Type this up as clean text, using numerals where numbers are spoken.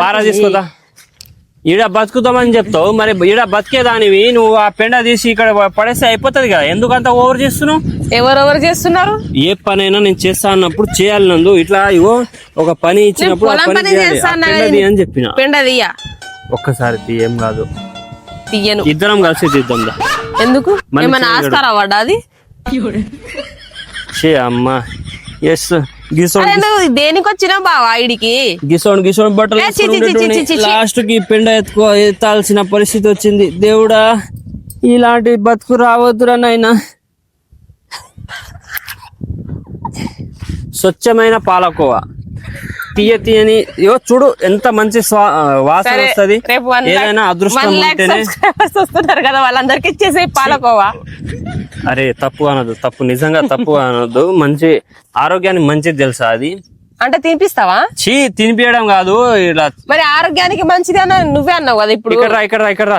పార తీసుకోదా ఈడ బతుకుతామని చెప్తావు, మరి ఈడ బతికేదానివి నువ్వు ఆ పెండ తీసి ఇక్కడ పడేస్తే అయిపోతుంది కదా, ఎందుకంత ఓవర్ చేస్తున్నావు? ఎవరెవరు చేస్తున్నారు? ఏ పనైనా నేను చేస్తా అన్నప్పుడు చేయాలి నందు. ఇట్లా ఇగో ఒక పని ఇచ్చినప్పుడు ఆ పని చేయాలి. ఆ పెండ తీయని చెప్పిన. పెండ తీయ ఒక్కసారి తీయం కాదు, తీయను. ఇద్దరం కలిసి తీద్దాం. ఎందుకు ఏమైనా ఆస్కారా పడ్డా అది? అమ్మా ఎస్ దేనికి వచ్చినా బావా ఇడికి గిసోన్ బట్టలు లాస్ట్ కి పెండ ఎత్తాల్సిన పరిస్థితి వచ్చింది. దేవుడా ఇలాంటి బతుకు రావద్దురా నాయనా. స్వచ్ఛమైన పాలకోవా తీయని చూడు ఎంత మంచి వాసన వస్తుంది. ఏదైనా అదృష్టం ఉంటేనే వస్తున్నారు కదా వాళ్ళందరికి ఇచ్చేసే పాలకోవా. అరే తప్పు అనదు, తప్పు నిజంగా తప్పు అనొద్దు. మంచి ఆరోగ్యానికి మంచిది తెలుసా అది. అంటే తినిపిస్తావా? తినిపించడం కాదు ఇలా. మరి ఆరోగ్యానికి మంచిది అన్న నువ్వే అన్నావు కదా ఇప్పుడు. ఇక్కడ